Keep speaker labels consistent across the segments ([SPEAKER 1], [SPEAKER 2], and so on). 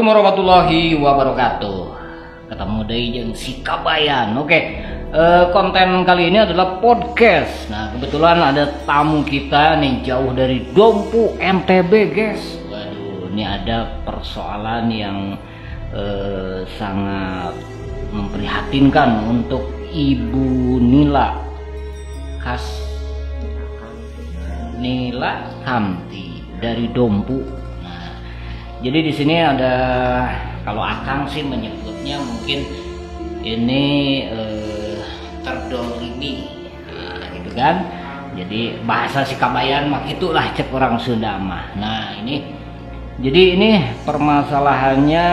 [SPEAKER 1] Assalamualaikum warahmatullahi wabarakatuh. Ketemu deui jeung si Kabayan. Oke. Konten kali ini adalah podcast. Nah, kebetulan ada tamu kita nih jauh dari Dompu NTB, guys. Waduh, ini ada persoalan yang sangat memprihatinkan untuk Ibu Nila Kamti dari Dompu. Jadi di sini ada, kalau Akang sih menyebutnya mungkin ini terdolimi, gitu kan. Jadi bahasa si Kabayan mah itulah cek orang Sunda mah. Nah ini, jadi ini permasalahannya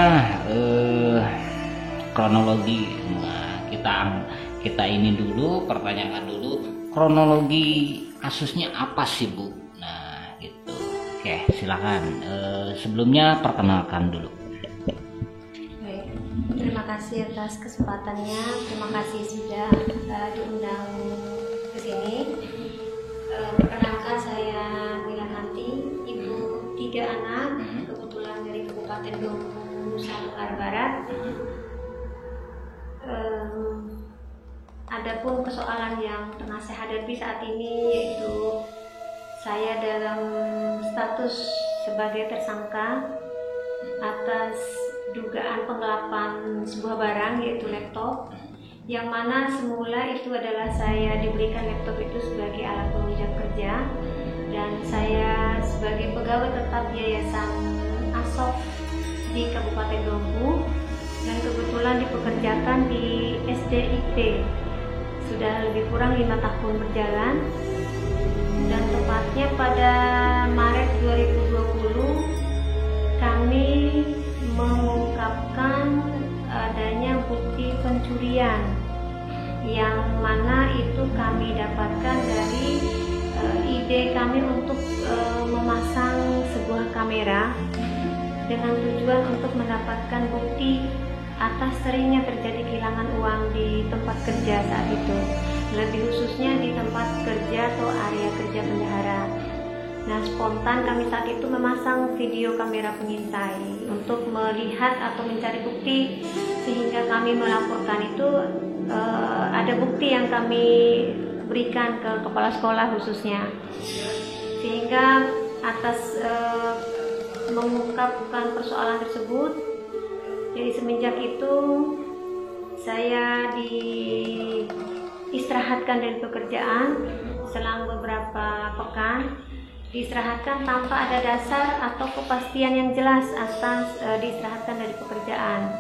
[SPEAKER 1] kronologi. Nah kita ini dulu pertanyakan dulu kronologi kasusnya apa sih Bu? Nah gitu. Oke, silakan. Sebelumnya perkenalkan dulu.
[SPEAKER 2] Baik, terima kasih atas kesempatannya. Terima kasih sudah diundang ke sini. Perkenalkan, saya Nila Kamti, ibu 3 anak, kebetulan dari Kabupaten Dompu, Nusa Tenggara Barat. Adapun persoalan yang tengah saya hadapi saat ini yaitu saya dalam status sebagai tersangka atas dugaan penggelapan sebuah barang yaitu laptop, yang mana semula itu adalah saya diberikan laptop itu sebagai alat penunjang kerja, dan saya sebagai pegawai tetap Yayasan ASOF di Kabupaten Dompu, dan kebetulan dipekerjakan di SDIT sudah lebih kurang 5 tahun berjalan. Dan tepatnya pada Maret 2020 kami mengungkapkan adanya bukti pencurian yang mana itu kami dapatkan dari ide kami untuk memasang sebuah kamera dengan tujuan untuk mendapatkan bukti atas seringnya terjadi kehilangan uang di tempat kerja saat itu, lebih khususnya di tempat kerja atau area kerja bendahara. Nah, spontan kami saat itu memasang video kamera pengintai untuk melihat atau mencari bukti, sehingga kami melaporkan itu ada bukti yang kami berikan ke kepala sekolah khususnya, sehingga atas mengungkapkan persoalan tersebut. Jadi semenjak itu saya diistirahatkan dari pekerjaan selang beberapa pekan, diistirahatkan tanpa ada dasar atau kepastian yang jelas atas diistirahatkan dari pekerjaan.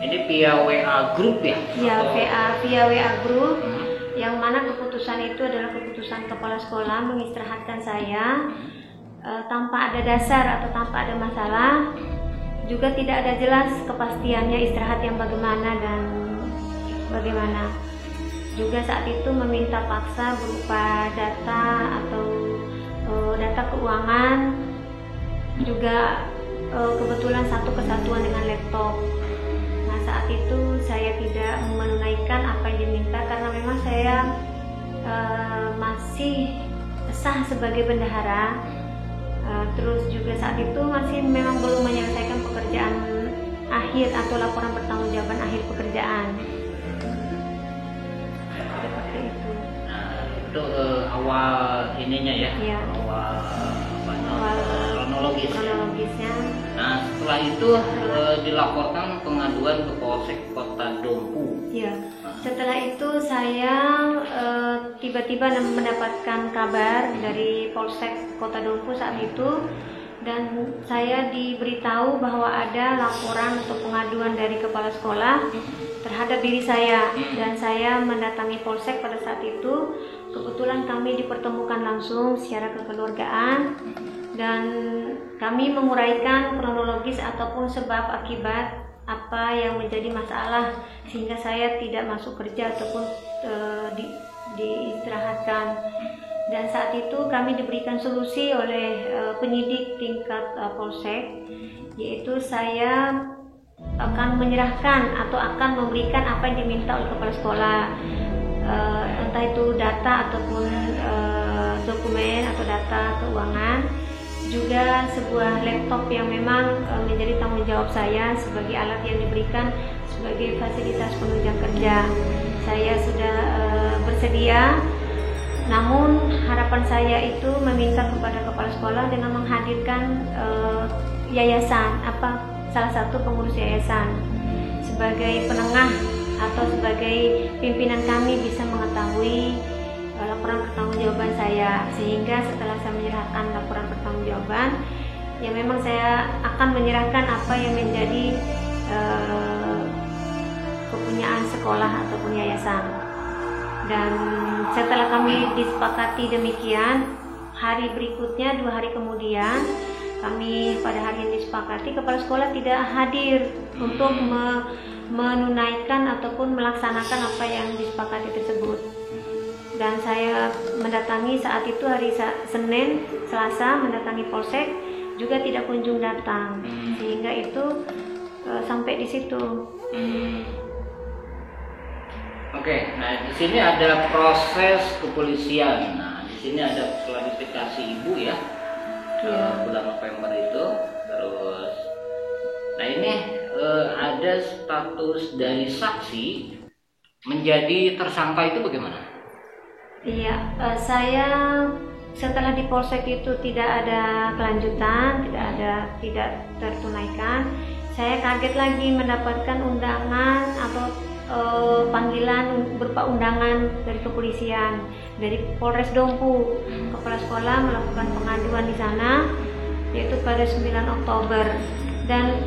[SPEAKER 1] Ini via WA group ya?
[SPEAKER 2] Ya, via WA group, yang mana keputusan itu adalah keputusan kepala sekolah mengistirahatkan saya tanpa ada dasar atau tanpa ada masalah. Juga tidak ada jelas kepastiannya istirahat yang bagaimana dan bagaimana. Juga saat itu meminta paksa berupa data atau data keuangan, juga kebetulan satu kesatuan dengan laptop. Nah, saat itu saya tidak menunaikan apa yang diminta karena memang saya masih sah sebagai bendahara. Terus juga saat itu masih memang belum menyelesaikan pekerjaan akhir atau laporan pertanggungjawaban akhir pekerjaan. Seperti itu.
[SPEAKER 1] Nah, itu awal ininya ya,
[SPEAKER 2] Ya.
[SPEAKER 1] awal kronologisnya. Nah, setelah itu dilaporkan pengaduan ke Polsek Kota Dompu.
[SPEAKER 2] Ya. Setelah itu saya tiba-tiba mendapatkan kabar dari Polsek Kota Dompu saat itu, dan saya diberitahu bahwa ada laporan atau pengaduan dari kepala sekolah terhadap diri saya, dan saya mendatangi Polsek pada saat itu. Kebetulan kami dipertemukan langsung secara kekeluargaan, dan kami menguraikan kronologis ataupun sebab akibat apa yang menjadi masalah sehingga saya tidak masuk kerja ataupun diistirahatkan. Dan saat itu kami diberikan solusi oleh penyidik tingkat Polsek, yaitu saya akan menyerahkan atau akan memberikan apa yang diminta oleh kepala sekolah, entah itu data ataupun dokumen atau data keuangan. juga sebuah laptop yang memang menjadi tanggung jawab saya sebagai alat yang diberikan sebagai fasilitas penunjang kerja. Saya sudah bersedia, namun harapan saya itu meminta kepada kepala sekolah dengan menghadirkan yayasan, salah satu pengurus yayasan sebagai penengah atau sebagai pimpinan kami bisa mengetahui laporan pertanggungjawaban saya, sehingga setelah saya menyerahkan laporan pertanggungjawaban, ya memang saya akan menyerahkan apa yang menjadi kepunyaan sekolah ataupun yayasan. Dan setelah kami disepakati demikian, hari berikutnya 2 hari kemudian kami pada hari yang disepakati kepala sekolah tidak hadir untuk menunaikan ataupun melaksanakan apa yang disepakati tersebut. Dan saya mendatangi saat itu hari Senin, Selasa mendatangi Polsek juga tidak kunjung datang, sehingga itu sampai di situ.
[SPEAKER 1] Oke, nah di sini ada proses kepolisian. Nah di sini ada klarifikasi ibu ya, bulan November itu. Terus, nah ini ada status dari saksi menjadi tersangka itu bagaimana?
[SPEAKER 2] Iya, saya setelah di Polsek itu tidak ada kelanjutan, tidak tertunaikan. Saya kaget lagi mendapatkan undangan atau panggilan berupa undangan dari kepolisian, dari Polres Dompu. Kepala sekolah melakukan pengaduan di sana, yaitu pada 9 Oktober. Dan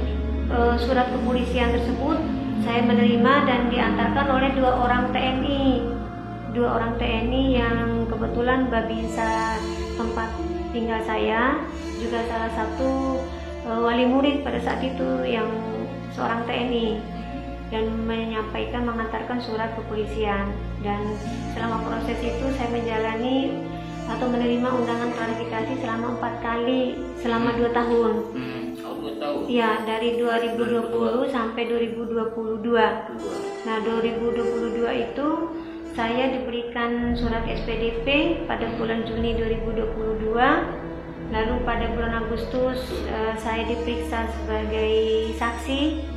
[SPEAKER 2] surat kepolisian tersebut saya menerima dan diantarkan oleh 2 orang TNI. 2 orang TNI yang kebetulan Babinsa tempat tinggal saya, juga salah satu wali murid pada saat itu yang seorang TNI, dan mengantarkan surat kepolisian. Dan selama proses itu saya menjalani atau menerima undangan klarifikasi selama 4 kali selama 2 tahun.
[SPEAKER 1] Oh, 2 tahun.
[SPEAKER 2] Ya, dari 2020 sampai 2022. Nah, 2022 itu saya diberikan surat SPDP pada bulan Juni 2022. Lalu pada bulan Agustus saya diperiksa sebagai saksi.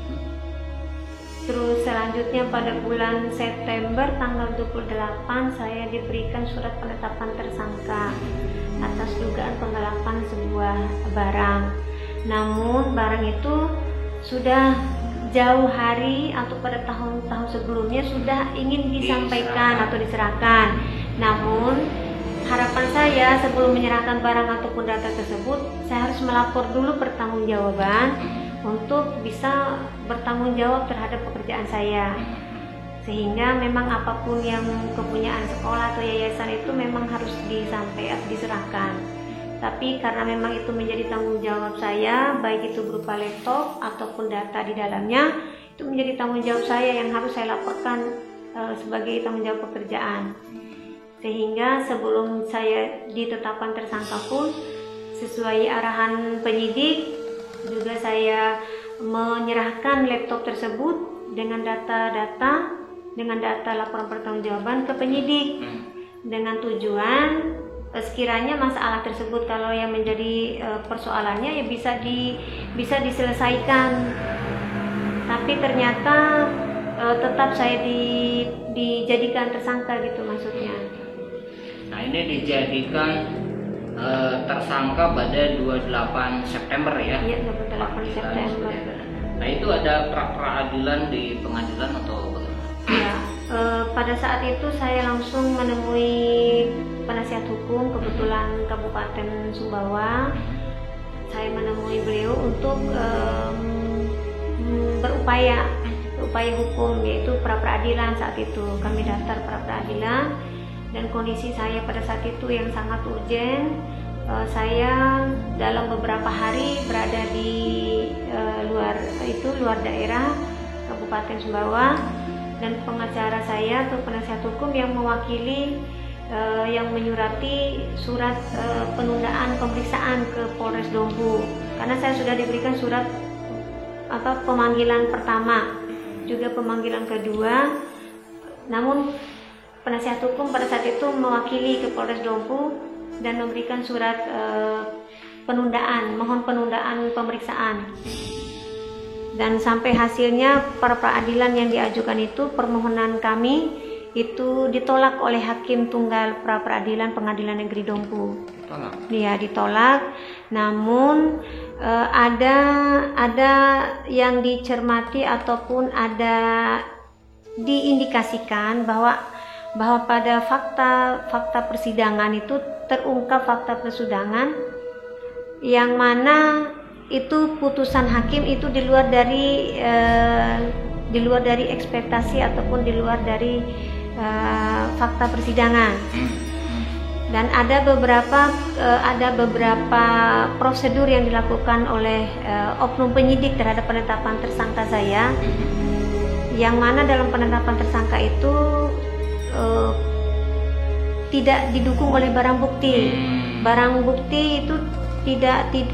[SPEAKER 2] Terus selanjutnya pada bulan September tanggal 28 saya diberikan surat penetapan tersangka atas dugaan penggelapan sebuah barang. Namun barang itu sudah jauh hari atau pada tahun-tahun sebelumnya sudah ingin disampaikan atau diserahkan. Namun harapan saya sebelum menyerahkan barang ataupun data tersebut, saya harus melapor dulu pertanggungjawaban untuk bisa bertanggung jawab terhadap pekerjaan saya. Sehingga memang apapun yang kepunyaan sekolah atau yayasan itu memang harus diserahkan. Tapi karena memang itu menjadi tanggung jawab saya, baik itu berupa laptop ataupun data di dalamnya, itu menjadi tanggung jawab saya yang harus saya laporkan sebagai tanggung jawab pekerjaan. Sehingga sebelum saya ditetapkan tersangka pun, sesuai arahan penyidik, juga saya menyerahkan laptop tersebut dengan data laporan pertanggungjawaban ke penyidik, dengan tujuan sekiranya masalah tersebut kalau yang menjadi persoalannya ya bisa diselesaikan. Tapi ternyata tetap saya dijadikan tersangka gitu maksudnya.
[SPEAKER 1] Nah ini dijadikan tersangka pada 28 September ya?
[SPEAKER 2] Iya, 28 September.
[SPEAKER 1] Nah itu ada pra-peradilan di pengadilan atau bagaimana?
[SPEAKER 2] Ya, pada saat itu saya langsung menemui penasihat hukum kebetulan Kabupaten Sumbawa. Saya menemui beliau untuk berupaya hukum, yaitu pra-peradilan. Saat itu kami daftar pra-peradilan dan kondisi saya pada saat itu yang sangat urgen. Saya dalam beberapa hari berada di luar daerah Kabupaten Sumbawa, dan pengacara saya atau penasihat hukum yang mewakili yang menyurati surat penundaan pemeriksaan ke Polres Dompu, karena saya sudah diberikan surat pemanggilan pertama, juga pemanggilan kedua. Namun penasihat hukum pada saat itu mewakili ke Polres Dompu dan memberikan surat mohon penundaan pemeriksaan. Dan sampai hasilnya pra peradilan yang diajukan itu, permohonan kami itu ditolak oleh Hakim Tunggal Pra Peradilan Pengadilan Negeri Dompu. Dia ditolak. Namun ada yang dicermati ataupun ada diindikasikan bahwa pada fakta persidangan itu terungkap fakta persidangan yang mana itu putusan hakim itu di luar dari ekspektasi ataupun di luar dari fakta persidangan. Dan ada beberapa prosedur yang dilakukan oleh oknum penyidik terhadap penetapan tersangka saya, yang mana dalam penetapan tersangka itu tidak didukung oleh barang bukti. Barang bukti itu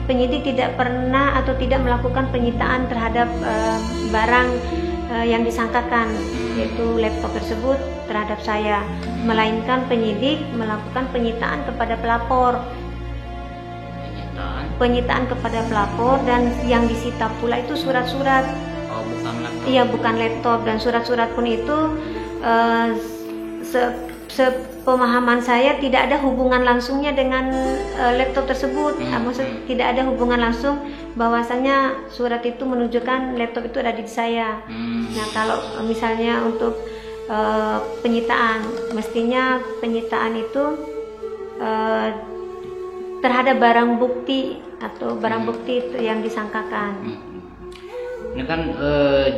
[SPEAKER 2] penyidik tidak pernah atau tidak melakukan penyitaan terhadap barang yang disangkakan, yaitu laptop tersebut terhadap saya, melainkan penyidik melakukan penyitaan kepada pelapor. Penyitaan kepada pelapor, dan yang disita pula itu surat-surat.
[SPEAKER 1] Bukan laptop.
[SPEAKER 2] Iya, bukan laptop, dan surat-surat pun itu sepemahaman saya tidak ada hubungan langsungnya dengan laptop tersebut. Maksud tidak ada hubungan langsung bahwasanya surat itu menunjukkan laptop itu ada di saya. Nah, kalau misalnya untuk penyitaan, mestinya penyitaan itu terhadap barang bukti atau barang bukti itu yang disangkakan.
[SPEAKER 1] Ini kan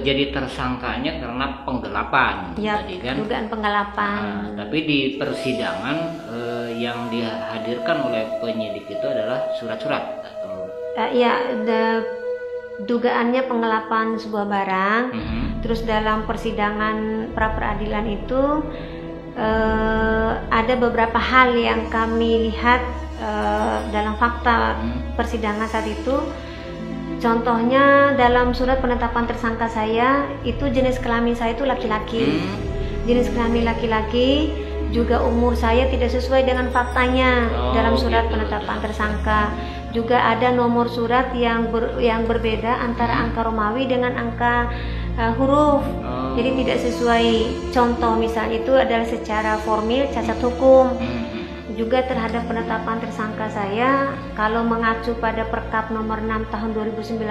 [SPEAKER 1] jadi tersangkanya karena penggelapan,
[SPEAKER 2] Ya,
[SPEAKER 1] tadi kan?
[SPEAKER 2] dugaan penggelapan.
[SPEAKER 1] Tapi di persidangan yang dihadirkan oleh penyidik itu adalah surat-surat atau?
[SPEAKER 2] Dugaannya penggelapan sebuah barang. Terus dalam persidangan pra peradilan itu ada beberapa hal yang kami lihat dalam fakta persidangan saat itu. Contohnya dalam surat penetapan tersangka saya itu jenis kelamin saya itu laki-laki. Jenis kelamin laki-laki, juga umur saya tidak sesuai dengan faktanya dalam surat penetapan tersangka. Juga ada nomor surat yang berbeda antara angka Romawi dengan angka huruf. Jadi tidak sesuai. Contoh misalnya itu adalah secara formil cacat hukum. Juga terhadap penetapan tersangka saya, kalau mengacu pada Perkap nomor 6 tahun 2019,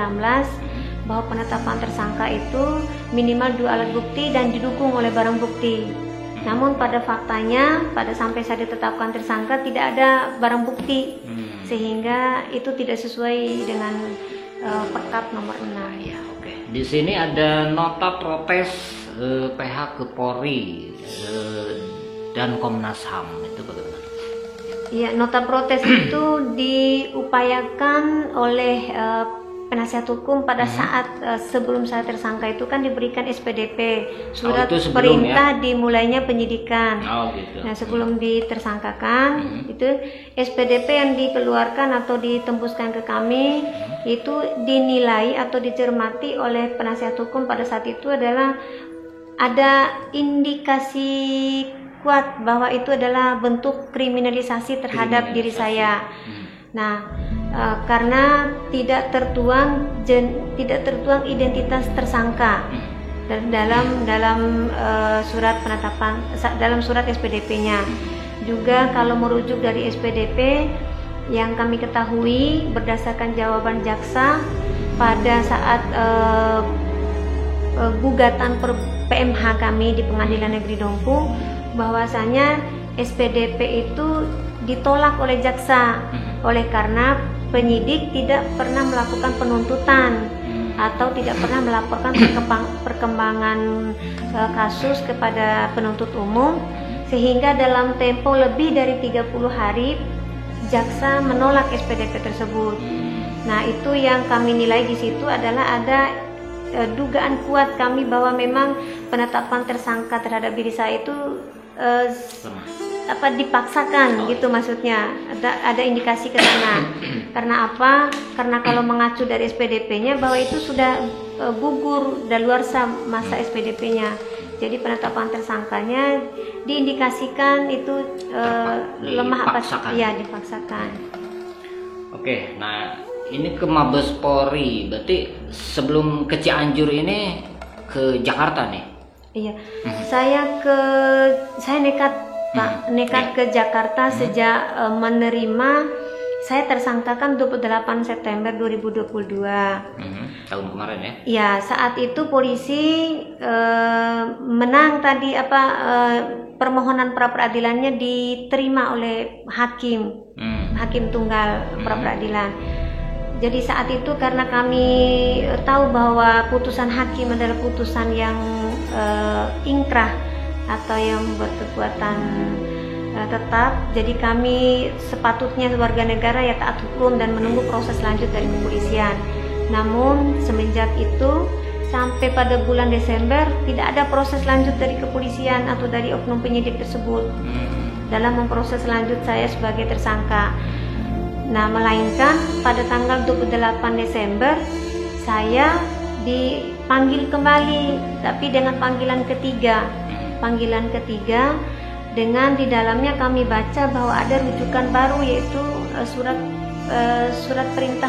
[SPEAKER 2] bahwa penetapan tersangka itu minimal 2 alat bukti dan didukung oleh barang bukti. Namun pada faktanya, pada sampai saya ditetapkan tersangka tidak ada barang bukti, sehingga itu tidak sesuai dengan Perkap nomor 6.
[SPEAKER 1] Ya, oke. Di sini ada nota protes PH ke Polri dan Komnas HAM, itu bagaimana?
[SPEAKER 2] Ya, nota protes itu diupayakan oleh penasihat hukum pada saat sebelum saya tersangka itu kan diberikan SPDP, surat perintah dimulainya penyidikan.
[SPEAKER 1] Gitu.
[SPEAKER 2] Nah, sebelum ditersangkakan itu SPDP yang dikeluarkan atau ditembuskan ke kami itu dinilai atau dicermati oleh penasihat hukum pada saat itu adalah ada indikasi kuat bahwa itu adalah bentuk kriminalisasi terhadap diri saya. Nah, karena tidak tertuang identitas tersangka dalam surat penetapan, dalam surat SPDP-nya. Juga kalau merujuk dari SPDP yang kami ketahui berdasarkan jawaban jaksa pada saat gugatan PMH kami di Pengadilan Negeri Dompu, bahwasanya SPDP itu ditolak oleh jaksa oleh karena penyidik tidak pernah melakukan penuntutan atau tidak pernah melaporkan perkembangan kasus kepada penuntut umum, sehingga dalam tempo lebih dari 30 hari jaksa menolak SPDP tersebut. Nah, itu yang kami nilai di situ adalah ada dugaan kuat kami bahwa memang penetapan tersangka terhadap diri saya itu dipaksakan gitu, maksudnya ada indikasi ke sana. Karena apa? Karena kalau mengacu dari SPDP-nya bahwa itu sudah gugur daluarsa masa SPDP-nya. Jadi penetapan tersangkanya diindikasikan itu lemah,
[SPEAKER 1] dipaksakan.
[SPEAKER 2] Ya, dipaksakan.
[SPEAKER 1] Oke, nah ini ke Mabes Polri, berarti sebelum ke Cianjur ini ke Jakarta nih?
[SPEAKER 2] Iya, saya nekat Pak, nekat ke Jakarta sejak menerima. Saya tersangkakan 28 September 2022.
[SPEAKER 1] Tahun kemarin ya?
[SPEAKER 2] Ya, saat itu polisi menang tadi permohonan pra peradilannya diterima oleh hakim tunggal pra peradilan. Jadi saat itu karena kami tahu bahwa putusan hakim adalah putusan yang ingkrah atau yang berkekuatan tetap, jadi kami sepatutnya warga negara ya taat hukum dan menunggu proses lanjut dari kepolisian. Namun semenjak itu sampai pada bulan Desember tidak ada proses lanjut dari kepolisian atau dari oknum penyidik tersebut dalam memproses lanjut saya sebagai tersangka. Nah, melainkan pada tanggal 28 Desember saya dipanggil kembali, tapi dengan panggilan ketiga dengan di dalamnya kami baca bahwa ada rujukan baru, yaitu surat perintah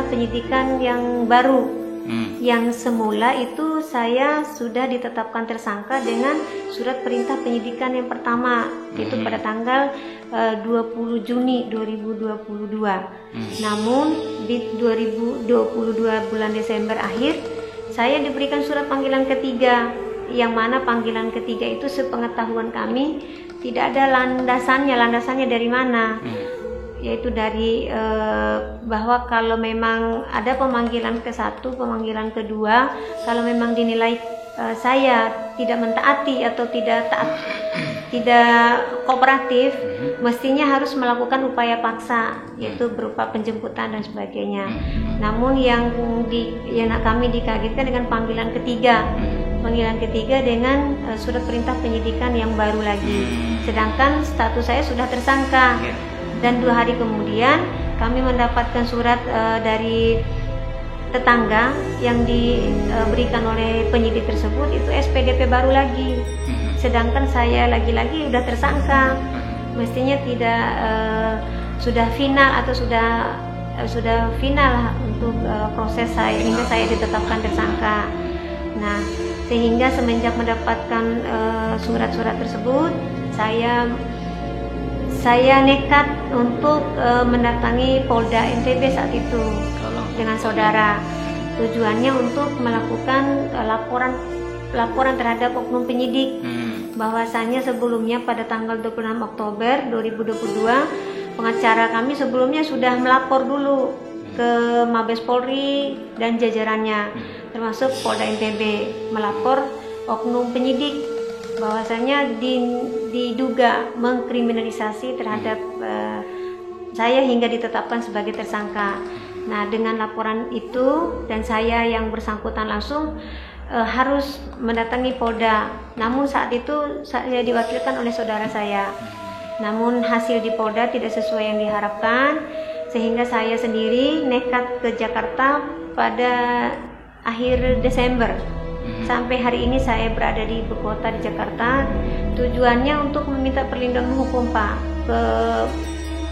[SPEAKER 2] penyidikan yang baru. Yang semula itu saya sudah ditetapkan tersangka dengan surat perintah penyidikan yang pertama, yaitu pada tanggal 20 Juni 2022. Namun di 2022 bulan Desember akhir saya diberikan surat panggilan ketiga, yang mana panggilan ketiga itu sepengetahuan kami tidak ada landasannya dari mana, yaitu dari bahwa kalau memang ada pemanggilan ke-1, pemanggilan kedua, kalau memang dinilai saya tidak mentaati atau tidak kooperatif, mestinya harus melakukan upaya paksa, yaitu berupa penjemputan dan sebagainya. Namun yang kami dikagetkan dengan panggilan ketiga dengan surat perintah penyidikan yang baru lagi, sedangkan status saya sudah tersangka. Dan 2 hari kemudian kami mendapatkan surat dari tetangga yang diberikan oleh penyidik tersebut, itu SPDP baru lagi, sedangkan saya lagi-lagi sudah tersangka. Mestinya tidak sudah final atau sudah final untuk proses saya hingga saya ditetapkan tersangka. Nah, sehingga semenjak mendapatkan surat-surat tersebut, saya nekat untuk mendatangi Polda NTB saat itu dengan saudara. Tujuannya untuk melakukan laporan terhadap oknum penyidik, bahwasannya sebelumnya pada tanggal 26 Oktober 2022 pengacara kami sebelumnya sudah melapor dulu ke Mabes Polri dan jajarannya, termasuk Polda NTB, melapor oknum penyidik bahwasanya diduga mengkriminalisasi terhadap saya hingga ditetapkan sebagai tersangka. Nah, dengan laporan itu dan saya yang bersangkutan langsung harus mendatangi Polda. Namun saat itu saya diwakilkan oleh saudara saya. Namun hasil di Polda tidak sesuai yang diharapkan, sehingga saya sendiri nekat ke Jakarta pada akhir Desember. Sampai hari ini saya berada di ibu kota di Jakarta. Tujuannya untuk meminta perlindungan hukum, Pak, ke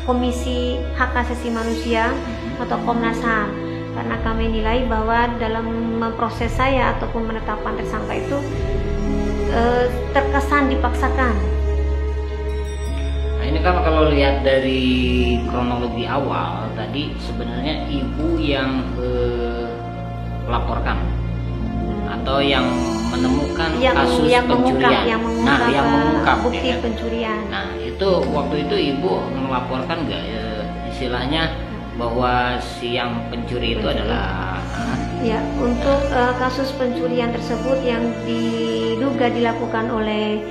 [SPEAKER 2] Komisi Hak Asasi Manusia atau Komnas HAM, karena kami nilai bahwa dalam memproses saya ataupun menetapkan tersangka itu terkesan dipaksakan.
[SPEAKER 1] Nah, ini kan kalau lihat dari kronologi awal tadi, sebenarnya ibu yang melaporkan atau yang menemukan kasus pencurian, yang mengungkap
[SPEAKER 2] bukti
[SPEAKER 1] ya kan?
[SPEAKER 2] Pencurian.
[SPEAKER 1] Nah, itu waktu itu ibu melaporkan nggak istilahnya bahwa si yang pencuri itu adalah
[SPEAKER 2] ya, untuk kasus pencurian tersebut yang diduga dilakukan oleh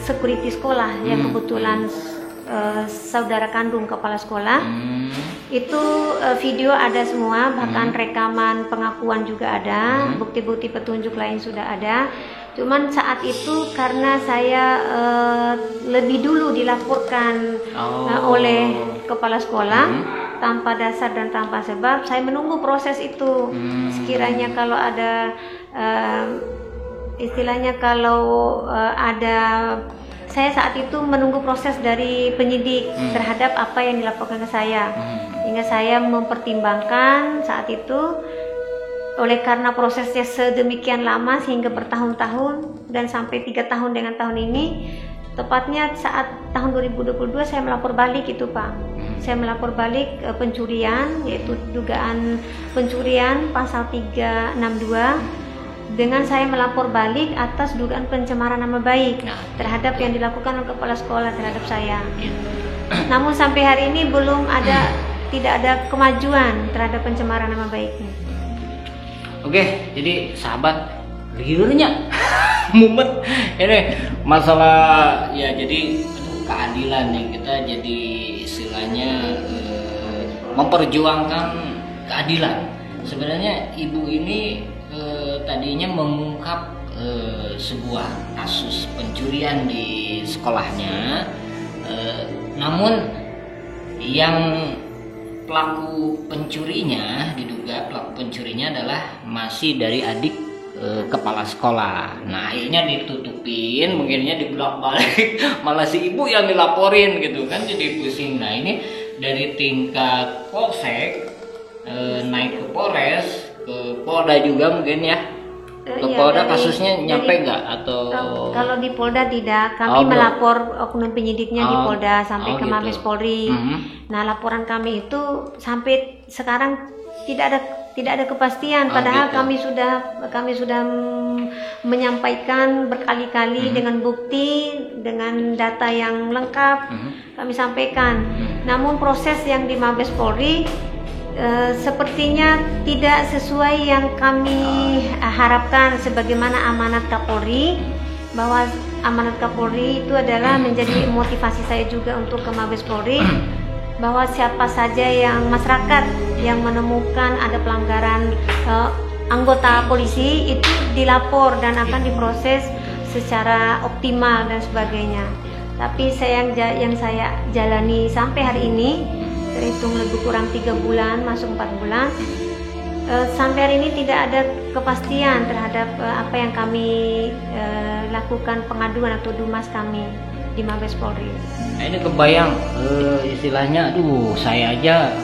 [SPEAKER 2] security sekolah yang kebetulan saudara kandung kepala sekolah, itu video ada semua, bahkan rekaman pengakuan juga ada, bukti-bukti petunjuk lain sudah ada. Cuman saat itu karena saya lebih dulu dilaporkan oleh kepala sekolah tanpa dasar dan tanpa sebab, saya menunggu proses itu. Sekiranya kalau ada istilahnya kalau ada saya saat itu menunggu proses dari penyidik terhadap apa yang dilaporkan ke saya. Hingga saya mempertimbangkan saat itu, oleh karena prosesnya sedemikian lama sehingga bertahun-tahun dan sampai 3 tahun dengan tahun ini, tepatnya saat tahun 2022 saya melapor balik itu Pak. Saya melapor balik pencurian, yaitu dugaan pencurian pasal 362, dengan saya melapor balik atas dugaan pencemaran nama baik terhadap yang dilakukan oleh kepala sekolah terhadap saya. Namun sampai hari ini tidak ada kemajuan terhadap pencemaran nama baiknya.
[SPEAKER 1] Oke, jadi sahabat liurnya mumet ini masalah ya, jadi keadilan nih, kita jadi istilahnya memperjuangkan keadilan. Sebenarnya ibu ini tadinya mengungkap sebuah kasus pencurian di sekolahnya, namun yang pelaku pencurinya, diduga pelaku pencurinya adalah masih dari adik kepala sekolah. Nah akhirnya ditutupin, mungkinnya dibolak-balik malah si ibu yang dilaporin gitu kan, jadi pusing. Nah ini dari tingkat polsek naik ke Polres, ke Polda juga mungkin ya. Ke Polda kasusnya nyampe nggak atau?
[SPEAKER 2] Kalau di Polda tidak, kami melapor oknum penyidiknya di Polda sampai ke Mabes Polri. Nah laporan kami itu sampai sekarang tidak ada kepastian. Padahal gitu. kami sudah menyampaikan berkali-kali dengan bukti, dengan data yang lengkap kami sampaikan. Namun proses yang di Mabes Polri sepertinya tidak sesuai yang kami harapkan, sebagaimana amanat Kapolri, bahwa amanat Kapolri itu adalah menjadi motivasi saya juga untuk ke Mabes Polri, bahwa siapa saja yang masyarakat yang menemukan ada pelanggaran anggota polisi itu dilapor dan akan diproses secara optimal dan sebagainya. Tapi yang saya jalani sampai hari ini, terhitung lebih kurang 3 bulan, masuk 4 bulan, sampai hari ini tidak ada kepastian terhadap apa yang kami lakukan pengaduan atau dumas kami di Mabes Polri.
[SPEAKER 1] Nah ini kebayang istilahnya, saya aja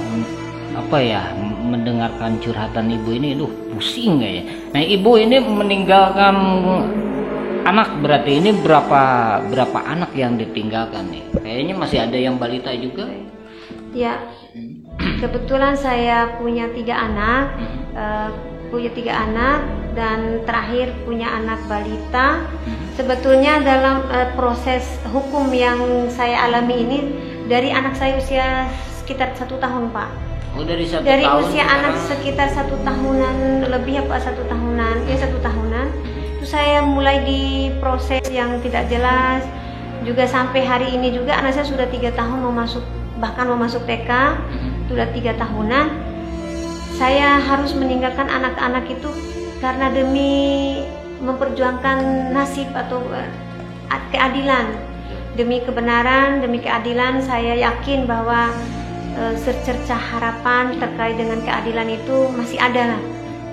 [SPEAKER 1] mendengarkan curhatan ibu ini, pusing kayaknya. Nah ibu ini meninggalkan anak, berarti ini berapa anak yang ditinggalkan nih? Kayaknya masih ada yang balita juga.
[SPEAKER 2] Ya, kebetulan saya punya 3 anak, dan terakhir punya anak balita. Sebetulnya dalam proses hukum yang saya alami ini, dari anak saya usia sekitar 1 tahun Pak.
[SPEAKER 1] Oh dari 1 tahun?
[SPEAKER 2] Dari usia anak sekitar 1 tahunan lebih, 1 tahunan, 1 tahunan, itu saya mulai diproses yang tidak jelas. Juga sampai hari ini juga anak saya sudah 3 tahun bahkan mau masuk TK, sudah 3 tahunan. Saya harus meninggalkan anak-anak itu karena demi memperjuangkan nasib atau keadilan, demi kebenaran, demi keadilan. Saya yakin bahwa secercah harapan terkait dengan keadilan itu masih ada lah.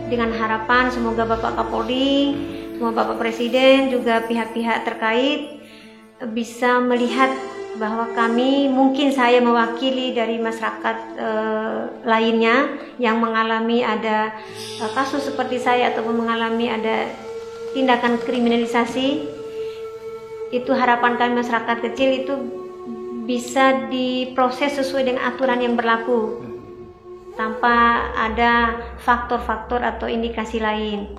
[SPEAKER 2] Dengan harapan semoga Bapak Kapolri, semoga Bapak Presiden, juga pihak-pihak terkait bisa melihat bahwa kami, mungkin saya mewakili dari masyarakat lainnya yang mengalami ada kasus seperti saya ataupun mengalami ada tindakan kriminalisasi, itu harapan kami masyarakat kecil itu bisa diproses sesuai dengan aturan yang berlaku tanpa ada faktor-faktor atau indikasi lain.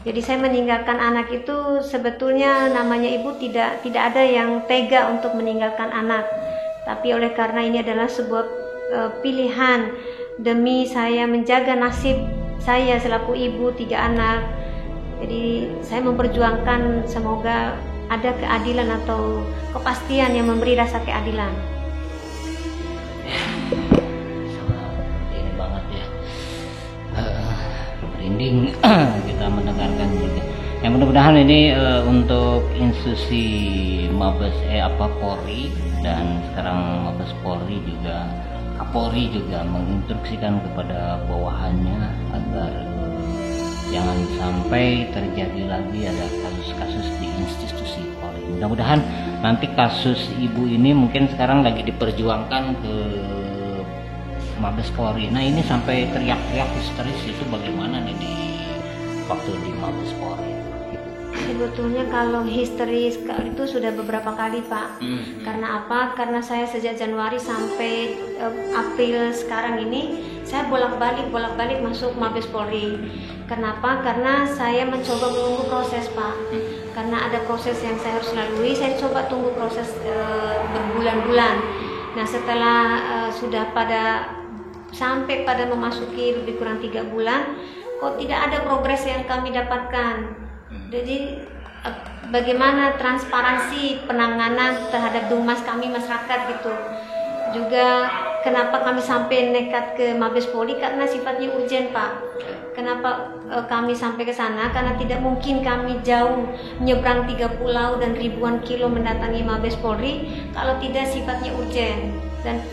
[SPEAKER 2] Jadi saya meninggalkan anak itu sebetulnya namanya ibu tidak ada yang tega untuk meninggalkan anak. Tapi oleh karena ini adalah sebuah pilihan demi saya menjaga nasib saya selaku ibu 3 anak. Jadi saya memperjuangkan semoga ada keadilan atau kepastian yang memberi rasa keadilan.
[SPEAKER 1] Ini banget ya. Merinding kita mendengarkan juga. Ya mudah-mudahan ini untuk institusi Mabes Polri dan sekarang Mabes Polri juga, Kapolri juga menginstruksikan kepada bawahannya agar jangan sampai terjadi lagi ada kasus-kasus di institusi Polri. Mudah-mudahan nanti kasus ibu ini mungkin sekarang lagi diperjuangkan ke Mabes Polri. Nah ini sampai teriak-teriak histeris itu bagaimana nih di waktu di Mabes Polri?
[SPEAKER 2] Sebetulnya kalau histeris itu sudah beberapa kali Pak. Karena apa? Karena saya sejak Januari sampai April sekarang ini saya bolak-balik masuk Mabes Polri. Kenapa? Karena saya mencoba menunggu proses Pak. Karena ada proses yang saya harus lalui, saya coba tunggu proses berbulan-bulan. Nah setelah sudah sampai pada memasuki lebih kurang 3 bulan, kok tidak ada progres yang kami dapatkan. Jadi bagaimana transparansi penanganan terhadap Dumas kami masyarakat gitu. Juga kenapa kami sampai nekat ke Mabes Polri, karena sifatnya urgent Pak. Kenapa kami sampai ke sana? Karena tidak mungkin kami jauh menyeberang 3 pulau dan ribuan kilo mendatangi Mabes Polri kalau tidak sifatnya urgent. Dan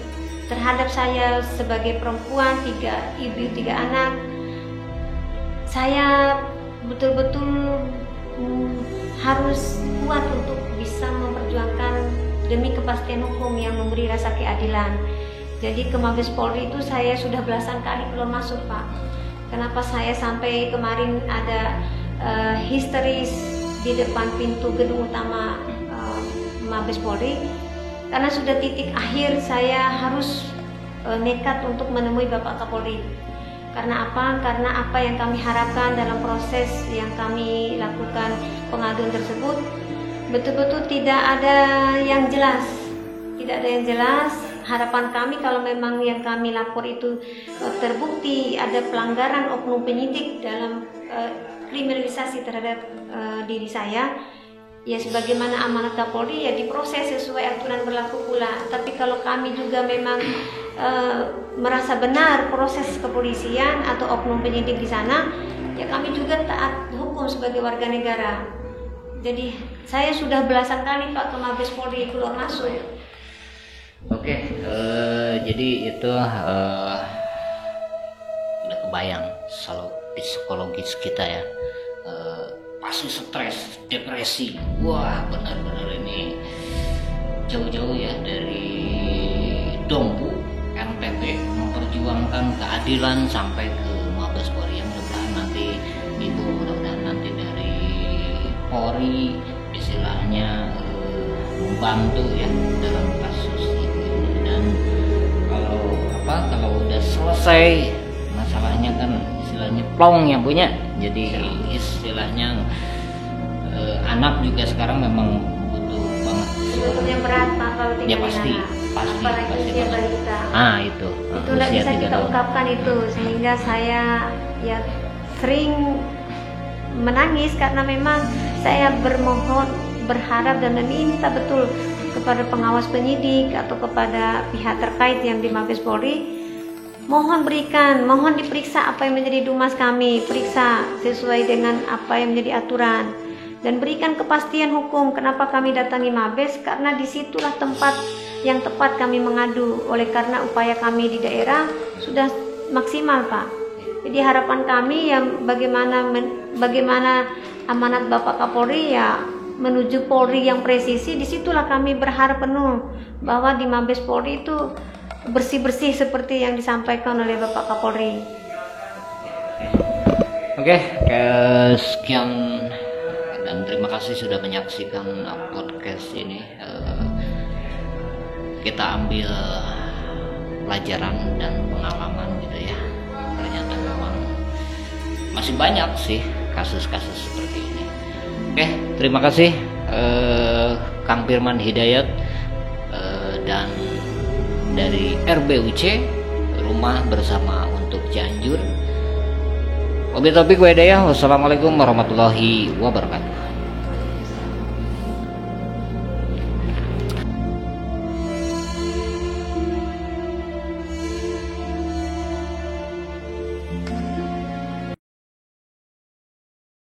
[SPEAKER 2] terhadap saya sebagai perempuan, 3 ibu 3 anak, saya betul-betul harus kuat untuk bisa memperjuangkan demi kepastian hukum yang memberi rasa keadilan. Jadi ke Mabes Polri itu saya sudah belasan kali keluar masuk Pak. Kenapa saya sampai kemarin ada histeris di depan pintu gedung utama Mabes Polri? Karena sudah titik akhir saya harus nekat untuk menemui Bapak Kapolri. Karena apa? Karena apa yang kami harapkan dalam proses yang kami lakukan pengaduan tersebut betul-betul tidak ada yang jelas. Tidak ada yang jelas. Harapan kami kalau memang yang kami lapor itu terbukti ada pelanggaran oknum penyidik dalam kriminalisasi terhadap diri saya, ya sebagaimana amanat Kapolri ya diproses sesuai aturan berlaku pula. Tapi kalau kami juga memang merasa benar proses kepolisian atau oknum penyidik di sana, ya kami juga taat hukum sebagai warga negara. Jadi saya sudah belasan kali Pak ke Mabes Polri keluar masuk.
[SPEAKER 1] Oke, jadi itu udah kebayang selalu psikologis kita ya, pasti stres, depresi. Wah benar-benar ini jauh-jauh ya dari Dompu NTT memperjuangkan keadilan sampai ke Mabes Polri. Yang mudah-mudahan nanti ibu, mudah-mudahan nanti dari Polri istilahnya membantu ya dalam kasus ini. Dan kalau udah selesai masalahnya kan istilahnya plong ya punya. Jadi istilahnya anak juga sekarang memang butuh banget.
[SPEAKER 2] Sebetulnya berat Pak kalau tinggal
[SPEAKER 1] ya pasti
[SPEAKER 2] usia balita.
[SPEAKER 1] Itu
[SPEAKER 2] nggak bisa kita ungkapkan itu, sehingga saya ya sering menangis karena memang saya berharap dan meminta betul kepada pengawas penyidik atau kepada pihak terkait yang di Mabes Polri, mohon diperiksa apa yang menjadi Dumas kami, periksa sesuai dengan apa yang menjadi aturan dan berikan kepastian hukum. Kenapa kami datangi Mabes? Karena disitulah tempat yang tepat kami mengadu, oleh karena upaya kami di daerah sudah maksimal Pak. Jadi harapan kami ya bagaimana amanat Bapak Kapolri ya menuju Polri yang presisi. Disitulah kami berharap penuh bahwa di Mabes Polri itu bersih-bersih seperti yang disampaikan oleh Bapak Kapolri.
[SPEAKER 1] Oke, sekian dan terima kasih sudah menyaksikan podcast ini. Kita ambil pelajaran dan pengalaman gitu ya. Ternyata memang masih banyak sih kasus-kasus seperti ini. Oke, terima kasih Kang Firman Hidayat dan dari RBUC Rumah Bersama untuk Cianjur. Wabillahi taufiq wa hidayah. Wassalamualaikum warahmatullahi wabarakatuh.